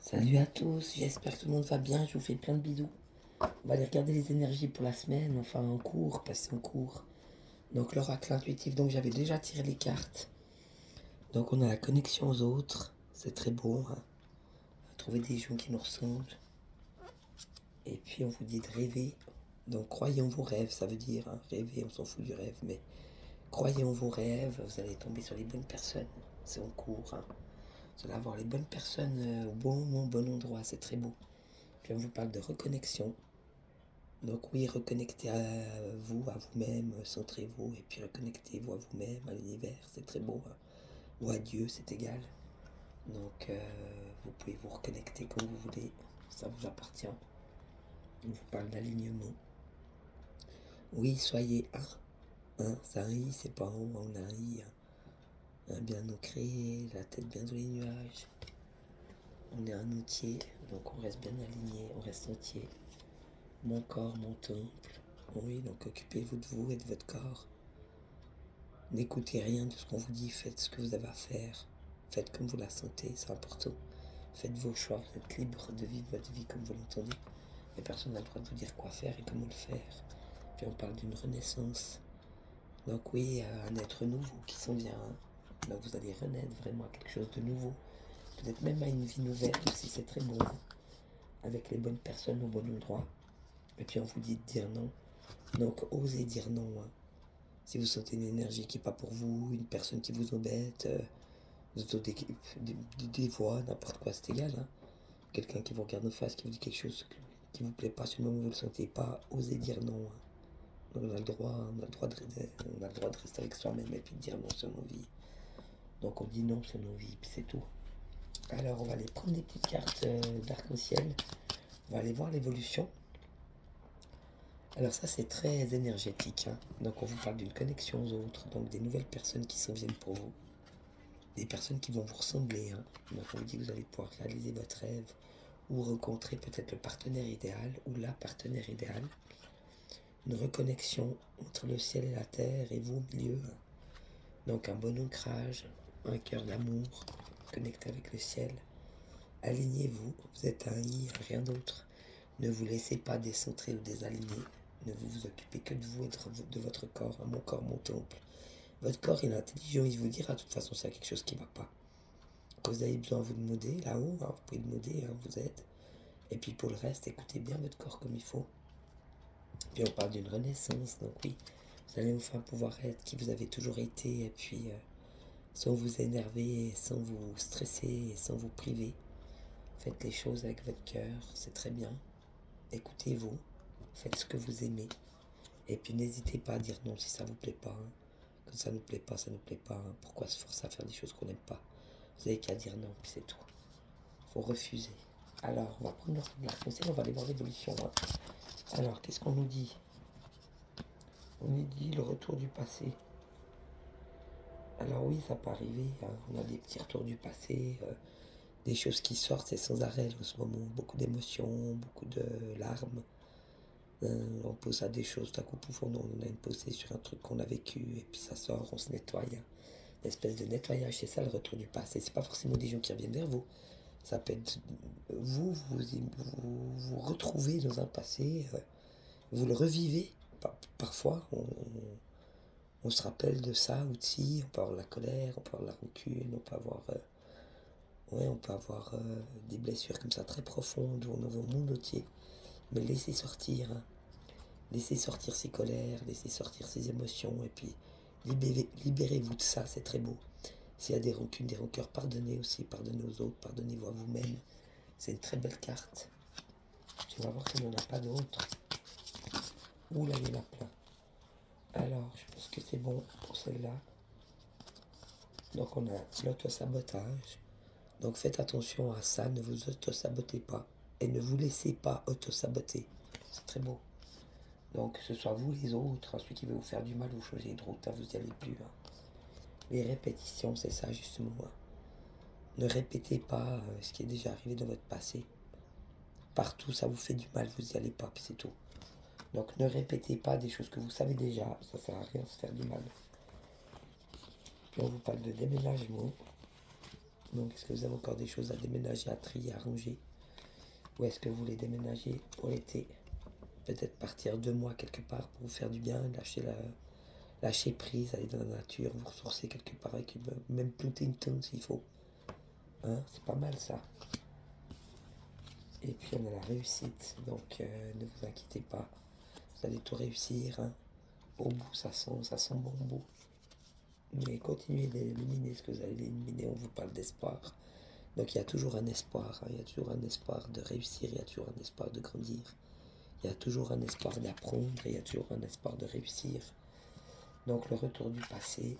Salut à tous, j'espère que tout le monde va bien, je vous fais plein de bisous. On va aller regarder les énergies pour la semaine, enfin en cours, passer en cours. Donc l'oracle intuitif, donc j'avais déjà tiré les cartes. Donc on a la connexion aux autres, c'est très beau, hein. Trouver des gens qui nous ressemblent. Et puis on vous dit de rêver. Donc croyez en vos rêves, ça veut dire, hein, rêver, on s'en fout du rêve, mais croyez en vos rêves, vous allez tomber sur les bonnes personnes. C'est en cours, hein. Vous allez avoir les bonnes personnes au bon moment, au bon endroit, c'est très beau. Puis on vous parle de reconnexion. Donc oui, reconnectez à vous, à vous-même, centrez-vous et puis reconnectez-vous à vous-même, à l'univers, c'est très beau, hein. Ou à Dieu, c'est égal. Donc vous pouvez vous reconnecter comme vous voulez, ça vous appartient. On vous parle d'alignement. Oui, soyez un. C'est un i, c'est pas on a un i. Un bien ancré, la tête bien dans les nuages. On est un entier, donc on reste bien aligné, on reste entier. Mon corps, mon temple. Oui, donc occupez-vous de vous et de votre corps. N'écoutez rien de ce qu'on vous dit, faites ce que vous avez à faire. Faites comme vous la sentez, c'est important. Faites vos choix, vous êtes libre de vivre votre vie comme vous l'entendez. Et personne n'a le droit de vous dire quoi faire et comment le faire. Puis on parle d'une renaissance. Donc oui, un être nouveau qui s'en vient. Donc vous allez renaître vraiment à quelque chose de nouveau. Peut-être même à une vie nouvelle aussi, c'est très bon. Avec les bonnes personnes au bon endroit. Et puis on vous dit de dire non. Donc osez dire non, hein. Si vous sentez une énergie qui n'est pas pour vous, une personne qui vous embête, vous entendez des voix, n'importe quoi, c'est égal, hein. Quelqu'un qui vous regarde en face, qui vous dit quelque chose qui vous plaît pas, sur le moment où vous le sentez pas, osez dire non, hein. On a le droit, on a le droit de rester avec soi-même et puis de dire non sur nos vies. Donc on dit non sur nos vies, puis c'est tout. Alors on va aller prendre des petites cartes d'arc-en-ciel. On va aller voir l'évolution. Alors ça c'est très énergétique, hein. Donc on vous parle d'une connexion aux autres, donc des nouvelles personnes qui s'en viennent pour vous. Des personnes qui vont vous ressembler, hein. Donc on vous dit que vous allez pouvoir réaliser votre rêve ou rencontrer peut-être le partenaire idéal ou la partenaire idéale. Une reconnexion entre le ciel et la terre et vous au milieu. Donc un bon ancrage, un cœur d'amour, connecté avec le ciel. Alignez-vous, vous êtes un i, rien d'autre. Ne vous laissez pas décentrer ou désaligner. Ne vous occupez que de vous et de votre corps, hein. Mon corps, mon temple. Votre corps, il est intelligent, il vous dira de toute façon s'il y a quelque chose qui ne va pas. Quand vous avez besoin, vous demandez là-haut, hein, vous pouvez demander, hein, vous êtes. Et puis pour le reste, écoutez bien votre corps comme il faut. Puis on parle d'une renaissance, donc oui, vous allez enfin pouvoir être qui vous avez toujours été, et puis sans vous énerver, sans vous stresser, sans vous priver. Faites les choses avec votre cœur, c'est très bien. Écoutez-vous, faites ce que vous aimez. Et puis n'hésitez pas à dire non si ça vous plaît pas, hein. Quand ça nous plaît pas, ça nous plaît pas, hein. Pourquoi se forcer à faire des choses qu'on n'aime pas? Vous avez qu'à dire non, puis c'est tout. Faut refuser. Alors, on va prendre la conseil, on va aller voir l'évolution, hein. Alors, qu'est-ce qu'on nous dit? On nous dit le retour du passé. Alors oui, ça peut arriver, hein. On a des petits retours du passé, des choses qui sortent, c'est sans arrêt en ce moment. Beaucoup d'émotions, beaucoup de larmes. On pose à des choses, d'un coup, pouf, on a une posée sur un truc qu'on a vécu, et puis ça sort, on se nettoie. Une espèce de nettoyage, c'est ça le retour du passé. C'est pas forcément des gens qui reviennent vers vous. Ça peut être vous retrouvez dans un passé, vous le revivez. Parfois, on se rappelle de ça ou de ci, on peut avoir la colère, on peut avoir la rancune, on peut avoir des blessures comme ça très profondes où on en va au monde entier. Mais laissez sortir, hein. Laissez sortir ses colères, laissez sortir ses émotions, et puis libérez-vous de ça, c'est très beau. S'il y a des rancunes, des rancœurs, pardonnez aussi, pardonnez aux autres, pardonnez-vous à vous-même. C'est une très belle carte. Tu vas voir qu'il n'y en a pas d'autres. Ouh là, il y en a plein. Alors, je pense que c'est bon pour celle-là. Donc on a l'auto-sabotage. Donc faites attention à ça, ne vous auto-sabotez pas. Et ne vous laissez pas auto-saboter. C'est très beau. Donc que ce soit vous les autres, celui qui veut vous faire du mal, vous choisissez de route, hein, vous n'y allez plus, hein. Les répétitions, c'est ça justement, hein. Ne répétez pas ce qui est déjà arrivé dans votre passé. Partout, ça vous fait du mal, vous n'y allez pas, puis c'est tout. Donc ne répétez pas des choses que vous savez déjà, ça sert à rien de se faire du mal. Puis on vous parle de déménagement. Donc, est-ce que vous avez encore des choses à déménager, à trier, à ranger? Ou est-ce que vous voulez déménager pour l'été? Peut-être partir 2 mois quelque part pour vous faire du bien, lâcher prise, aller dans la nature, vous ressourcer quelque part avec même planter une tente s'il faut. Hein, c'est pas mal ça. Et puis on a la réussite, donc ne vous inquiétez pas, vous allez tout réussir. Hein. Au bout, ça sent bon au bout. Mais continuez d'éliminer ce que vous allez éliminer, on vous parle d'espoir. Donc il y a toujours un espoir, hein. Il y a toujours un espoir de réussir, il y a toujours un espoir de grandir. Il y a toujours un espoir d'apprendre et il y a toujours un espoir de réussir. Donc le retour du passé,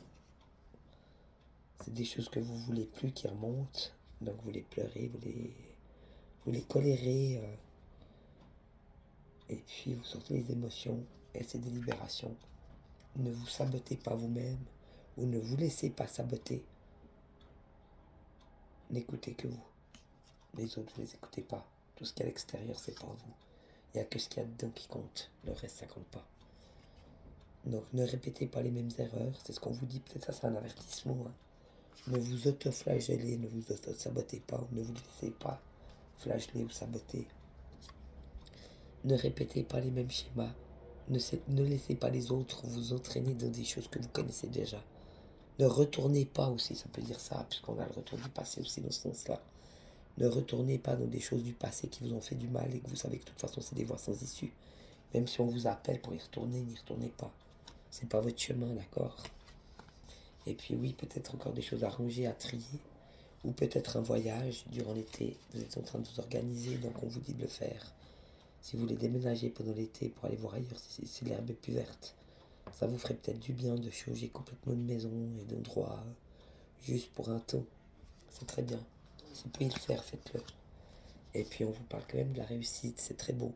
c'est des choses que vous voulez plus qui remontent. Donc vous les pleurez, vous les colérez. Et puis vous sortez les émotions et c'est des libérations. Ne vous sabotez pas vous-même ou ne vous laissez pas saboter. N'écoutez que vous. Les autres, vous ne les écoutez pas. Tout ce qu'il y a à l'extérieur, c'est pas vous. Il n'y a que ce qu'il y a dedans qui compte. Le reste, ça compte pas. Donc ne répétez pas les mêmes erreurs. C'est ce qu'on vous dit. Peut-être ça, c'est un avertissement. Hein. Ne vous auto-flagellez, ne vous auto-sabotez pas. Ne vous laissez pas flageller ou saboter. Ne répétez pas les mêmes schémas. Ne laissez pas les autres vous entraîner dans des choses que vous connaissez déjà. Ne retournez pas aussi, ça peut dire ça, puisqu'on a le retour du passé aussi dans ce sens-là. Ne retournez pas dans des choses du passé qui vous ont fait du mal et que vous savez que de toute façon c'est des voies sans issue. Même si on vous appelle pour y retourner, n'y retournez pas. C'est pas votre chemin, d'accord? Et puis oui, peut-être encore des choses à ranger, à trier. Ou peut-être un voyage durant l'été. Vous êtes en train de vous organiser, donc on vous dit de le faire. Si vous voulez déménager pendant l'été pour aller voir ailleurs, si l'herbe est plus verte, ça vous ferait peut-être du bien de changer complètement de maison et d'endroit juste pour un temps. C'est très bien. Si vous pouvez le faire, faites-le. Et puis on vous parle quand même de la réussite, c'est très beau.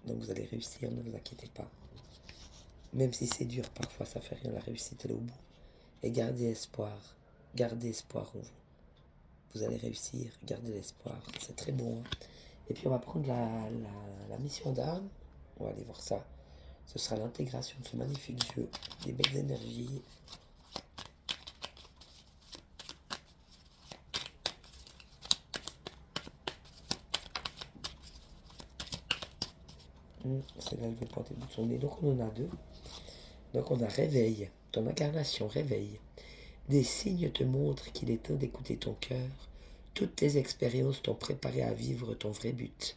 Donc vous allez réussir, ne vous inquiétez pas. Même si c'est dur, parfois ça fait rien, la réussite elle est au bout. Et gardez espoir en vous. Vous allez réussir, gardez l'espoir, c'est très bon. Hein. Et puis on va prendre la mission d'âme, on va aller voir ça. Ce sera l'intégration de ce magnifique jeu, des belles énergies. C'est là le pointer le bout de son nez. Donc on en a 2. Donc on a réveil, ton incarnation réveil. Des signes te montrent qu'il est temps d'écouter ton cœur. Toutes tes expériences t'ont préparé à vivre ton vrai but.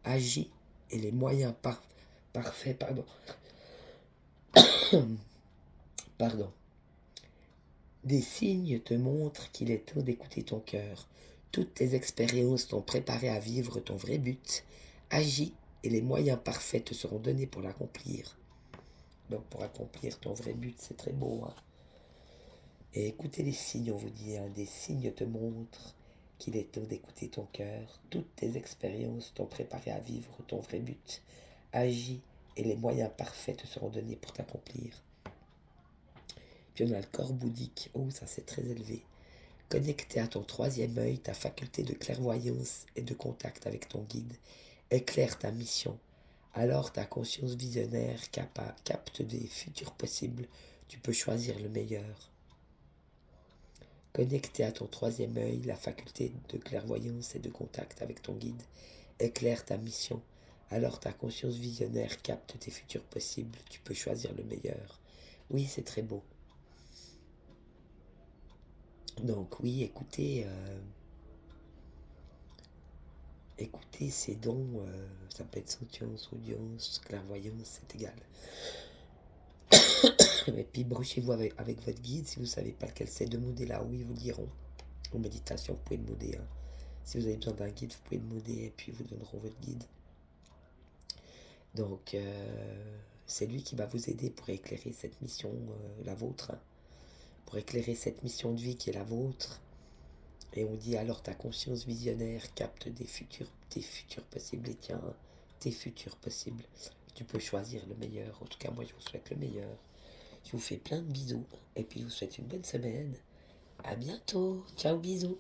Agis et les moyens parfaits, pardon. Des signes te montrent qu'il est temps d'écouter ton cœur. Toutes tes expériences t'ont préparé à vivre ton vrai but. Agis et les moyens parfaits te seront donnés pour l'accomplir. Donc pour accomplir ton vrai but, c'est très beau. Hein. Et écoutez les signes, on vous dit. Hein, des signes te montrent qu'il est temps d'écouter ton cœur. Toutes tes expériences t'ont préparé à vivre ton vrai but. Agis et les moyens parfaits te seront donnés pour t'accomplir. Puis on a le corps bouddhique. Oh, ça c'est très élevé. Connecté à ton 3e œil, ta faculté de clairvoyance et de contact avec ton guide éclaire ta mission. Alors ta conscience visionnaire capte des futurs possibles. Tu peux choisir le meilleur. Connecté à ton 3e œil, la faculté de clairvoyance et de contact avec ton guide éclaire ta mission. Alors ta conscience visionnaire capte tes futurs possibles. Tu peux choisir le meilleur. Oui, c'est très beau. Donc oui, écoutez ces dons, ça peut être sentience, audience, clairvoyance, c'est égal. Et puis brochez-vous avec votre guide, si vous ne savez pas lequel c'est, demandez-là, oui, ils vous le diront. En méditation, vous pouvez demander. Hein. Si vous avez besoin d'un guide, vous pouvez demander et puis ils vous donneront votre guide. Donc, c'est lui qui va vous aider pour éclairer cette mission, la vôtre. Hein. Pour éclairer cette mission de vie qui est la vôtre. Et on dit alors ta conscience visionnaire capte tes futurs possibles et tiens, tes futurs possibles. Tu peux choisir le meilleur. En tout cas, moi, je vous souhaite le meilleur. Je vous fais plein de bisous. Et puis, je vous souhaite une bonne semaine. À bientôt. Ciao, bisous.